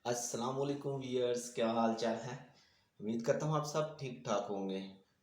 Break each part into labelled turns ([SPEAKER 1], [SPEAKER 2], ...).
[SPEAKER 1] अस्सलाम वालेकुम व्यूअर्स, क्या हाल चाल है। उम्मीद करता हूँ आप सब ठीक ठाक होंगे।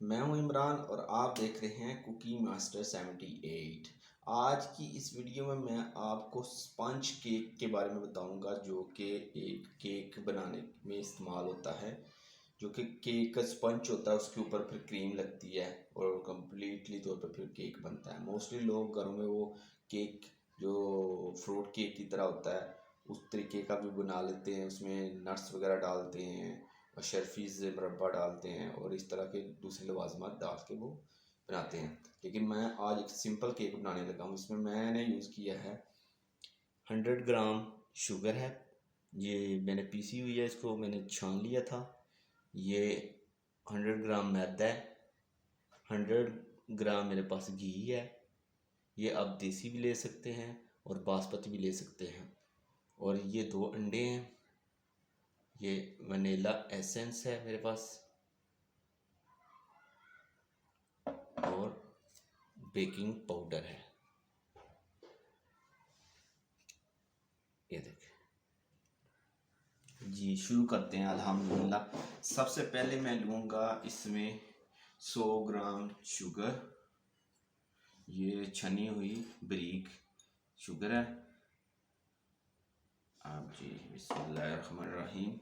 [SPEAKER 1] मैं हूँ इमरान और आप देख रहे हैं कुकिंग मास्टर 78। आज की इस वीडियो में मैं आपको स्पंज केक के बारे में बताऊंगा, जो कि एक केक बनाने में इस्तेमाल होता है। जो कि केक का स्पंज होता है, उसके ऊपर फिर क्रीम लगती है और कम्प्लीटली तौर पर फिर केक बनता है। मोस्टली लोग घरों में वो केक जो फ्रूट केक की तरह होता है उस तरीके का भी बना लेते हैं, उसमें नट्स वगैरह डालते हैं और शर्फीज़ मुरब्बा डालते हैं और इस तरह के दूसरे लवाजमात डाल के वो बनाते हैं। लेकिन मैं आज एक सिंपल केक बनाने लगा हूँ। इसमें मैंने यूज़ किया है 100 ग्राम शुगर है। ये मैंने पीसी हुई है, इसको मैंने छान लिया था। ये 100 ग्राम मैदा है, 100 ग्राम मेरे पास घी है। ये आप देसी भी ले सकते हैं और बासमती भी ले सकते हैं। और ये 2 अंडे हैं। ये वनीला एसेंस है मेरे पास और बेकिंग पाउडर है। ये देखें जी, शुरू करते हैं अल्हम्दुलिल्लाह। सबसे पहले मैं लूँगा इसमें 100 ग्राम शुगर। ये छनी हुई बारीक शुगर है। आप जी बिस्मिल्लाहिर्रहमानिर्रहीम।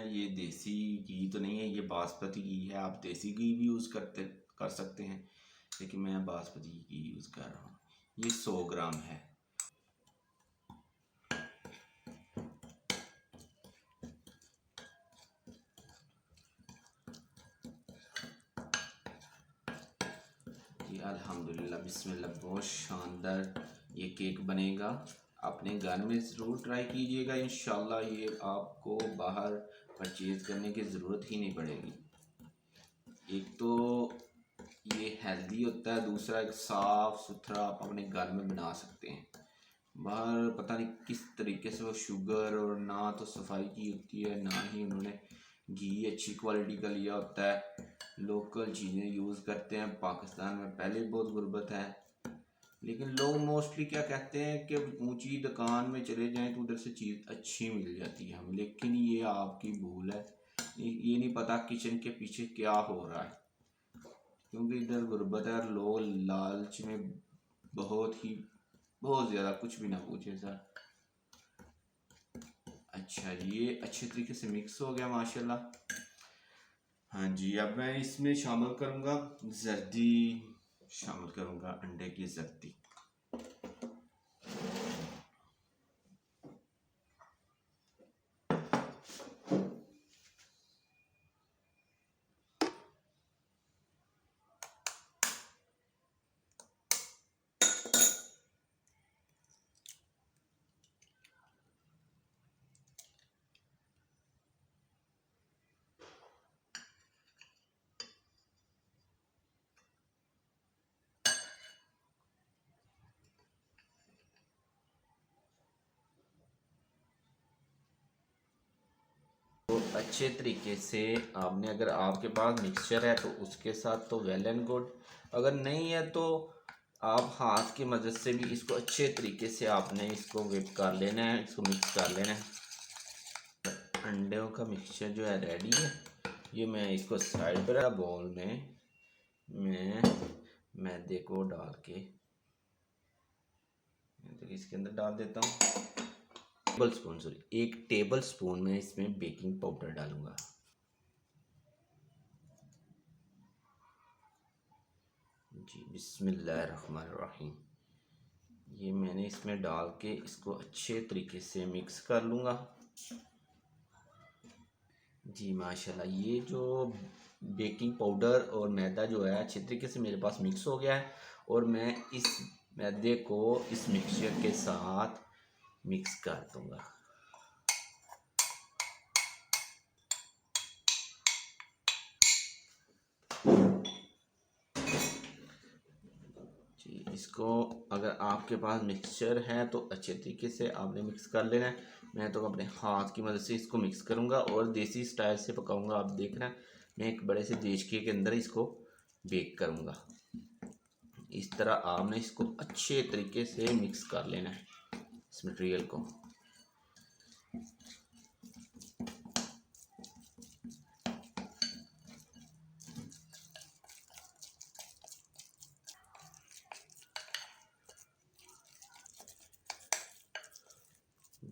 [SPEAKER 1] ये देसी घी तो नहीं है, ये बासमती घी है। आप देसी घी भी यूज़ कर सकते हैं, लेकिन मैं बासमती घी यूज़ कर रहा हूँ। ये 100 ग्राम है। जी अल्हम्दुलिल्लाह, बिस्मिल्लाह। बहुत शानदार ये केक बनेगा। अपने घर में ज़रूर ट्राई कीजिएगा। इंशाल्लाह ये आपको बाहर परचेज़ करने की ज़रूरत ही नहीं पड़ेगी। एक तो ये हेल्दी होता है, दूसरा एक साफ़ सुथरा आप अपने घर में बना सकते हैं। बाहर पता नहीं किस तरीके से वो शुगर और ना तो सफाई की होती है, ना ही उन्होंने घी अच्छी क्वालिटी का लिया होता है। लोकल चीज़ें यूज़ करते हैं। पाकिस्तान में पहले बहुत गुर्बत है, लेकिन लोग मोस्टली क्या कहते हैं कि ऊंची दुकान में चले जाएं तो उधर से चीज़ अच्छी मिल जाती है हमें। लेकिन ये आपकी भूल है। ये नहीं पता किचन के पीछे क्या हो रहा है, क्योंकि इधर गुर्बत है और लोग लालच में बहुत ज़्यादा कुछ भी ना पूछे सर। अच्छा, ये अच्छे तरीके से मिक्स हो गया माशाल्लाह। हाँ जी, अब मैं इसमें शामिल करूँगा जर्दी, शामिल करूँगा अंडे की जर्दी। तो अच्छे तरीके से आपने, अगर आपके पास मिक्सचर है तो उसके साथ तो वेल एंड गुड। अगर नहीं है तो आप हाथ की मदद से भी इसको अच्छे तरीके से आपने इसको whip कर लेना है, इसको मिक्स कर लेना है। अंडों का मिक्सचर जो है रेडी है। ये मैं इसको साइड पर बाउल में मैं मैदे को डाल के इसके अंदर डाल देता हूँ। एक टेबल स्पून में इसमें बेकिंग पाउडर डालूंगा। जी बिस्मिल्लाहिर्रहमानिर्रहीम। ये मैंने इसमें डाल के इसको अच्छे तरीके से मिक्स कर लूँगा। जी माशाल्लाह, ये जो बेकिंग पाउडर और मैदा जो है अच्छे तरीके से मेरे पास मिक्स हो गया है। और मैं इस मैदे को इस मिक्सचर के साथ मिक्स कर दूँगा। जी, इसको अगर आपके पास मिक्सचर है तो अच्छे तरीके से आपने मिक्स कर लेना है। मैं तो अपने हाथ की मदद से इसको मिक्स करूँगा और देसी स्टाइल से पकाऊँगा। आप देख रहे हैं, मैं एक बड़े से देचके के अंदर इसको बेक करूँगा। इस तरह आपने इसको अच्छे तरीके से मिक्स कर लेना है इस मटेरियल को।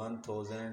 [SPEAKER 1] 1000